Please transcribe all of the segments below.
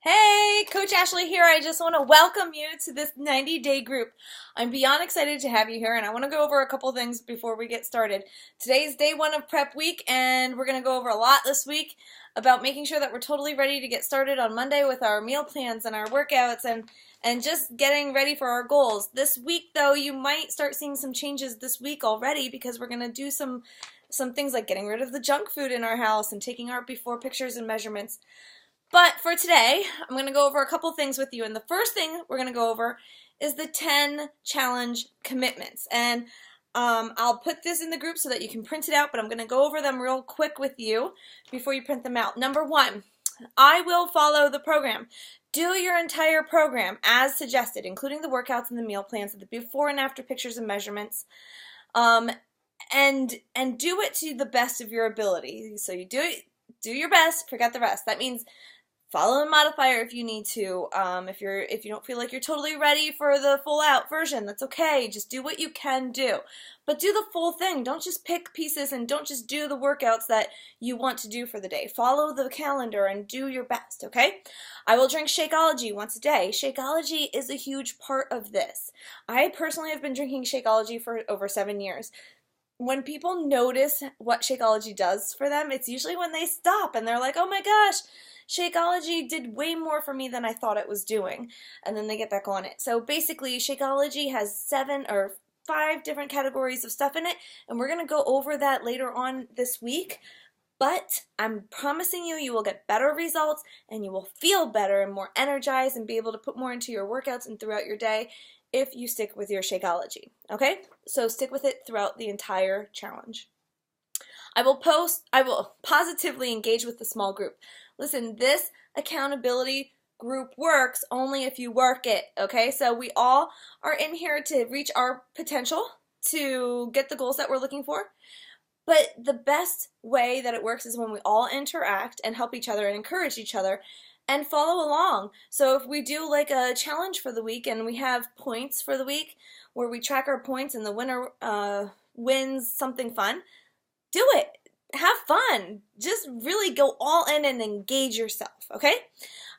Hey, Coach Ashley here. I just want to welcome you to this 90-day group. I'm beyond excited to have you here, and I want to go over a couple things before we get started. Today's day one of prep week, and we're going to go over a lot this week about making sure that we're totally ready to get started on Monday with our meal plans and our workouts and just getting ready for our goals. This week, though, you might start seeing some changes this week already because we're going to do some things like getting rid of the junk food in our house and taking our before pictures and measurements. But for today, I'm going to go over a couple things with you. And the first thing we're going to go over is the 10 challenge commitments. And I'll put this in the group so that you can print it out, but I'm going to go over them real quick with you before you print them out. Number one, I will follow the program. Do your entire program as suggested, including the workouts and the meal plans, the before and after pictures and measurements. And do it to the best of your ability. So you do your best, forget the rest. That means follow a modifier if you need to. If you don't feel like you're totally ready for the full out version, that's okay. Just do what you can do. But do the full thing. Don't just pick pieces and don't just do the workouts that you want to do for the day. Follow the calendar and do your best, okay? I will drink Shakeology once a day. Shakeology is a huge part of this. I personally have been drinking Shakeology for over 7 years. When people notice what Shakeology does for them, it's usually when they stop and they're like, oh my gosh, Shakeology did way more for me than I thought it was doing. And then they get back on it. So basically, Shakeology has 7 or 5 different categories of stuff in it, and we're going to go over that later on this week. But I'm promising you, you will get better results and you will feel better and more energized and be able to put more into your workouts and throughout your day if you stick with your Shakeology, okay? So stick with it throughout the entire challenge. I will positively engage with the small group. Listen, this accountability group works only if you work it, okay? So we all are in here to reach our potential to get the goals that we're looking for. But the best way that it works is when we all interact and help each other and encourage each other and follow along. So if we do like a challenge for the week and we have points for the week where we track our points and the winner wins something fun, do it. Have fun. Just really go all in and engage yourself, okay?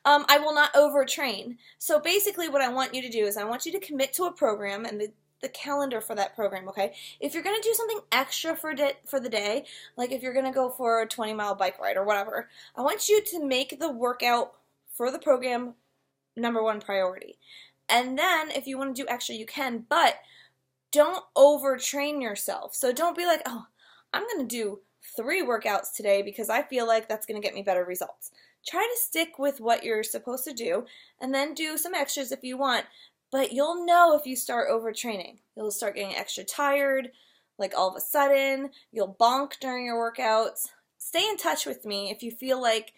I will not overtrain. So basically what I want you to do is I want you to commit to a program and the calendar for that program, okay? If you're going to do something extra for the day, like if you're going to go for a 20-mile bike ride or whatever, I want you to make the workout for the program #1 priority. And then if you want to do extra, you can, but don't overtrain yourself. So don't be like, oh, I'm going to do 3 workouts today because I feel like that's going to get me better results. Try to stick with what you're supposed to do and then do some extras if you want. But you'll know if you start overtraining. You'll start getting extra tired, like all of a sudden. You'll bonk during your workouts. Stay in touch with me if you feel like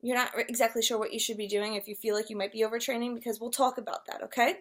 you're not exactly sure what you should be doing, if you feel like you might be overtraining, because we'll talk about that, okay?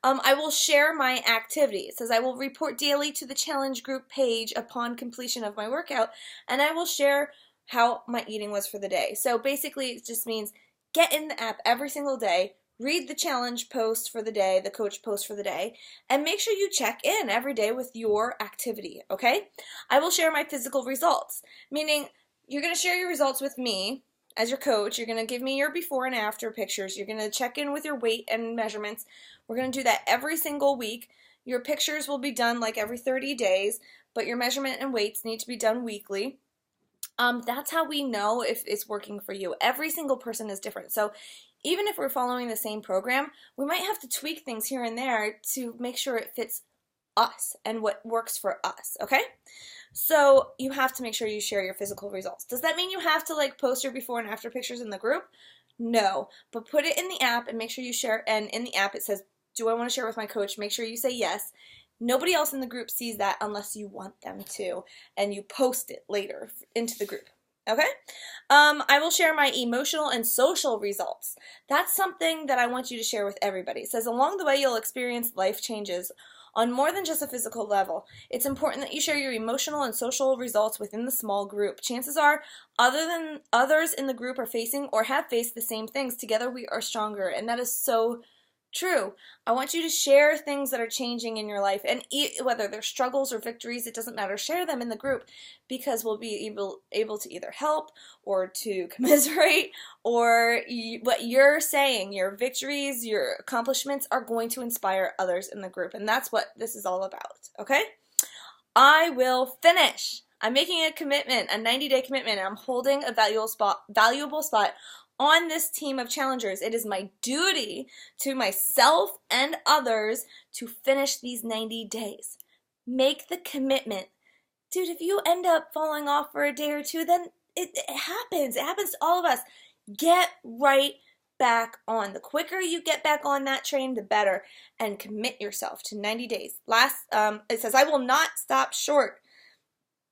I will share my activity. It says I will report daily to the challenge group page upon completion of my workout, and I will share how my eating was for the day. So basically it just means get in the app every single day, read the challenge post for the day, the coach post for the day, and make sure you check in every day with your activity, okay? I will share my physical results, meaning you're going to share your results with me as your coach. You're going to give me your before and after pictures. You're going to check in with your weight and measurements. We're going to do that every single week. Your pictures will be done like every 30 days, but your measurement and weights need to be done weekly. That's how we know if it's working for you. Every single person is different. So even if we're following the same program, we might have to tweak things here and there to make sure it fits us and what works for us, okay? So you have to make sure you share your physical results. Does that mean you have to like post your before and after pictures in the group? No, but put it in the app and make sure you share, and in the app it says, do I want to share with my coach? Make sure you say yes. Nobody else in the group sees that unless you want them to, and you post it later into the group. Okay? I will share my emotional and social results. That's something that I want you to share with everybody. It says, along the way, you'll experience life changes on more than just a physical level. It's important that you share your emotional and social results within the small group. Chances are, others in the group are facing or have faced the same things. Together, we are stronger, and that is so True. I want you to share things that are changing in your life, and whether they're struggles or victories, it doesn't matter. Share them in the group because we'll be able to either help or to commiserate, or what you're saying, your victories, your accomplishments are going to inspire others in the group, and that's what this is all about, okay? I will finish. I'm making a commitment, a 90-day commitment, and I'm holding a valuable spot on this team of challengers. It is my duty to myself and others to finish these 90 days. Make the commitment. Dude, if you end up falling off for a day or two, then it happens. It happens to all of us. Get right back on. The quicker you get back on that train, the better. And commit yourself to 90 days. It says, I will not stop short.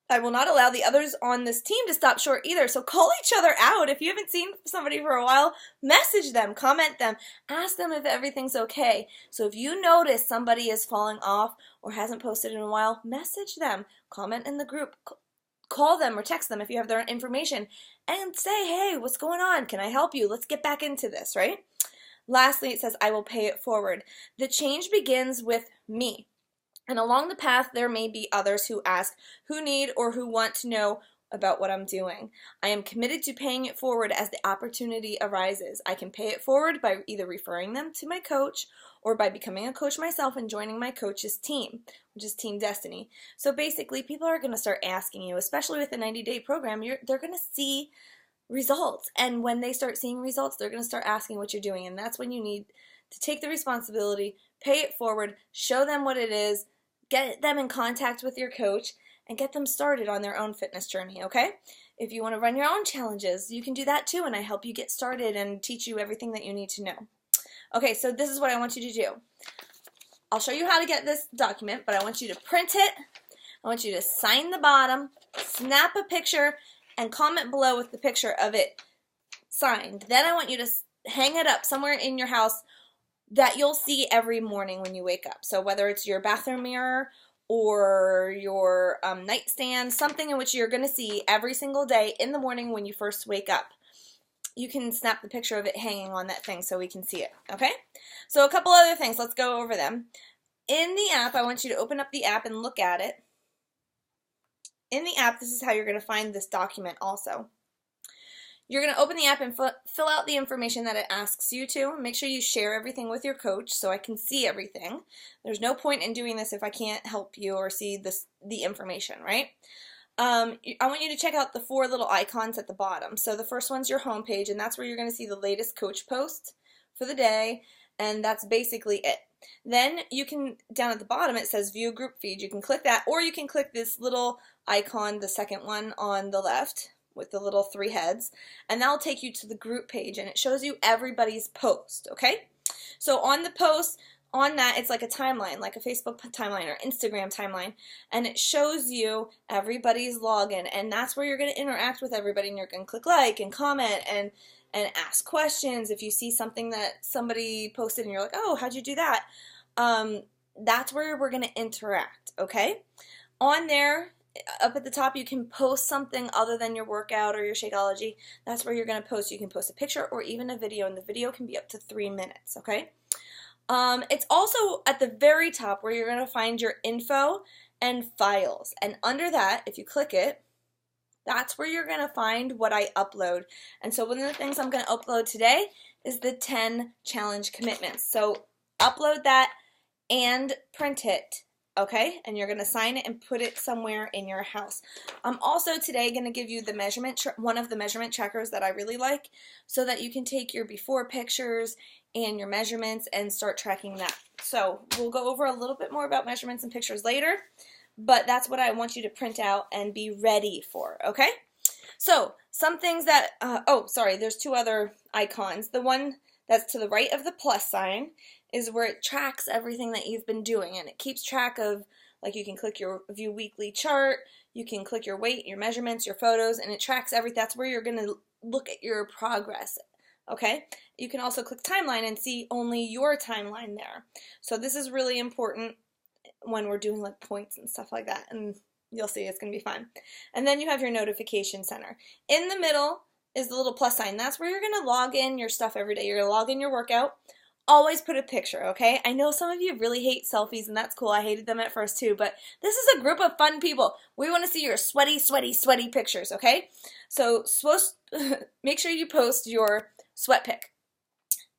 I will not allow the others on this team to stop short either. So call each other out. If you haven't seen somebody for a while, message them, comment them, ask them if everything's okay. So if you notice somebody is falling off or hasn't posted in a while, message them, comment in the group, call them or text them if you have their information, and say, hey, what's going on? Can I help you? Let's get back into this, right? Lastly, it says, I will pay it forward. The change begins with me. And along the path, there may be others who ask, who need, or who want to know about what I'm doing. I am committed to paying it forward as the opportunity arises. I can pay it forward by either referring them to my coach or by becoming a coach myself and joining my coach's team, which is Team Destiny. So basically, people are going to start asking you, especially with a 90-day program, they're going to see results. And when they start seeing results, they're going to start asking what you're doing. And that's when you need to take the responsibility, pay it forward, show them what it is, get them in contact with your coach, and get them started on their own fitness journey, okay? If you want to run your own challenges, you can do that too, and I help you get started and teach you everything that you need to know. Okay, so this is what I want you to do. I'll show you how to get this document, but I want you to print it. I want you to sign the bottom, snap a picture, and comment below with the picture of it signed. Then I want you to hang it up somewhere in your house that you'll see every morning when you wake up. So whether it's your bathroom mirror or your nightstand, something in which you're going to see every single day in the morning when you first wake up. You can snap the picture of it hanging on that thing so we can see it, okay? So a couple other things, let's go over them. In the app, I want you to open up the app and look at it. In the app, this is how you're going to find this document also. You're going to open the app and fill out the information that it asks you to. Make sure you share everything with your coach so I can see everything. There's no point in doing this if I can't help you or see the information, right? I want you to check out the 4 little icons at the bottom. So the first one's your home page, and that's where you're going to see the latest coach post for the day, and that's basically it. Then you can, down at the bottom, it says View Group Feed. You can click that, or you can click this little icon, the second one on the left, with the little 3 heads, and that'll take you to the group page, and it shows you everybody's post, okay? So on the post, on that, it's like a timeline, like a Facebook timeline or Instagram timeline, and it shows you everybody's login, and that's where you're going to interact with everybody, and you're going to click like and comment and ask questions. If you see something that somebody posted and you're like, oh, how'd you do that? That's where we're going to interact, okay? On there, up at the top, you can post something other than your workout or your Shakeology. That's where you're going to post. You can post a picture or even a video, and the video can be up to 3 minutes, okay? It's also at the very top where you're going to find your info and files. And under that, if you click it, that's where you're going to find what I upload. And so one of the things I'm going to upload today is the 10 challenge commitments. So upload that and print it. Okay, and you're going to sign it and put it somewhere in your house. I'm also today going to give you the one of the measurement trackers that I really like, so that you can take your before pictures and your measurements and start tracking that. So we'll go over a little bit more about measurements and pictures later, but that's what I want you to print out and be ready for, okay? So some things that, there's 2 other icons. The one that's to the right of the plus sign is where it tracks everything that you've been doing, and it keeps track of, like, you can click your View Weekly chart, you can click your weight, your measurements, your photos, and it tracks everything. That's where you're going to look at your progress, okay? You can also click timeline and see only your timeline there. So this is really important when we're doing like points and stuff like that, and you'll see it's going to be fun. And then you have your notification center. In the middle is the little plus sign. That's where you're going to log in your stuff every day. You're going to log in your workout. always put a picture, okay? I know some of you really hate selfies, and that's cool. I hated them at first too, but this is a group of fun people. We want to see your sweaty, sweaty, sweaty pictures, okay? So make sure you post your sweat pic.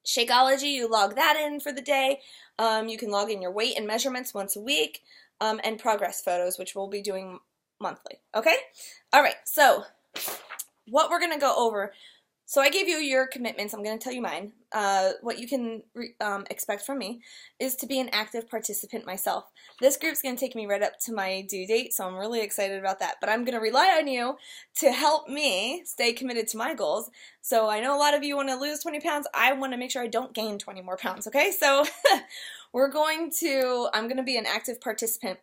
Shakeology, you log that in for the day. You can log in your weight and measurements once a week, and progress photos, which we'll be doing monthly, okay? All right, so what we're going to go over. So I gave you your commitments. I'm going to tell you mine. What you can expect from me is to be an active participant myself. This group's going to take me right up to my due date, so I'm really excited about that. But I'm going to rely on you to help me stay committed to my goals. So I know a lot of you want to lose 20 pounds. I want to make sure I don't gain 20 more pounds, okay? So I'm going to be an active participant.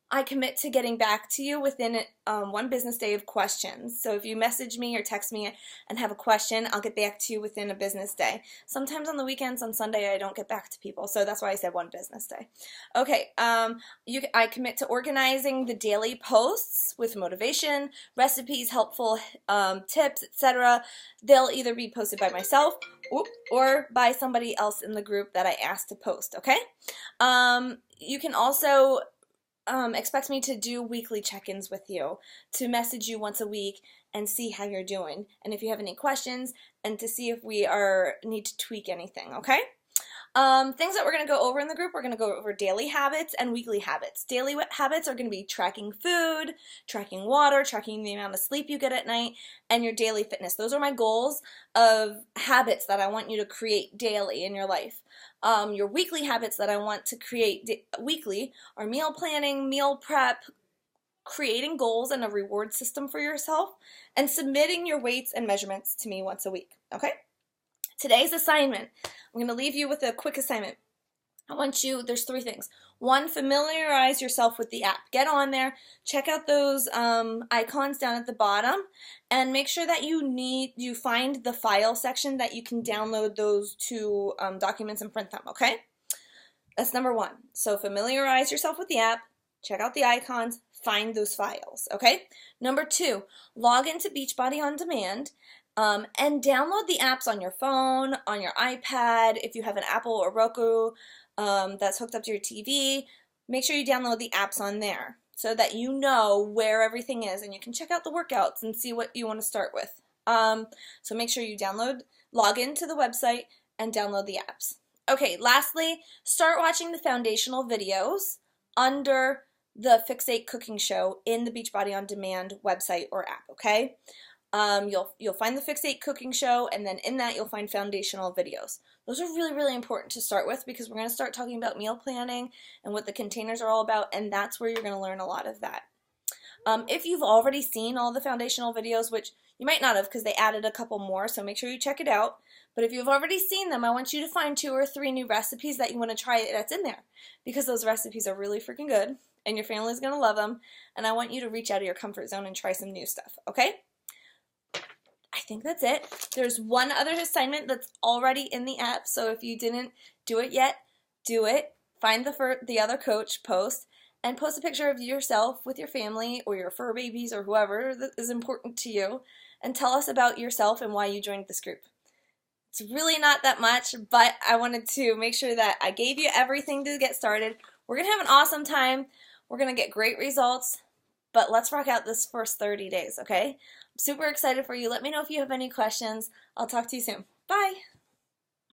I commit to getting back to you within 1 business day of questions. So if you message me or text me and have a question, I'll get back to you within a business day. Sometimes on the weekends, on Sunday, I don't get back to people, so that's why I said 1 business day. Okay, I commit to organizing the daily posts with motivation, recipes, helpful tips, etc. They'll either be posted by myself or by somebody else in the group that I asked to post, okay? You can also expect me to do weekly check-ins with you, to message you once a week and see how you're doing, and if you have any questions, and to see if we need to tweak anything, okay? Things that we're going to go over in the group, we're going to go over daily habits and weekly habits. Daily habits are going to be tracking food, tracking water, tracking the amount of sleep you get at night, and your daily fitness. Those are my goals of habits that I want you to create daily in your life. Your weekly habits that I want to create weekly are meal planning, meal prep, creating goals and a reward system for yourself, and submitting your weights and measurements to me once a week, okay? Today's assignment, I'm going to leave you with a quick assignment. There's 3 things. 1, familiarize yourself with the app. Get on there, check out those icons down at the bottom, and make sure that you find the file section that you can download those 2 documents and print them, okay? That's number 1. So familiarize yourself with the app, check out the icons, find those files, okay? Number 2, log into Beachbody On Demand, and download the apps on your phone, on your iPad. If you have an Apple or Roku that's hooked up to your TV, make sure you download the apps on there so that you know where everything is and you can check out the workouts and see what you want to start with. So make sure you log into the website and download the apps. Okay, lastly, start watching the foundational videos under the Fix8 Cooking Show in the Beachbody On Demand website or app, okay? You'll find the Fix8 Cooking Show, and then in that you'll find foundational videos. Those are really, really important to start with because we're going to start talking about meal planning and what the containers are all about, and that's where you're going to learn a lot of that. If you've already seen all the foundational videos, which you might not have because they added a couple more, so make sure you check it out. But if you've already seen them, I want you to find 2 or 3 new recipes that you want to try that's in there because those recipes are really freaking good, and your family's going to love them, and I want you to reach out of your comfort zone and try some new stuff, okay? I think that's it. There's 1 other assignment that's already in the app, so if you didn't do it yet, do it. Find the other coach, post a picture of yourself with your family or your fur babies or whoever that is important to you, and tell us about yourself and why you joined this group. It's really not that much, but I wanted to make sure that I gave you everything to get started. We're going to have an awesome time. We're going to get great results, but let's rock out this first 30 days, okay? I'm super excited for you. Let me know if you have any questions. I'll talk to you soon. Bye!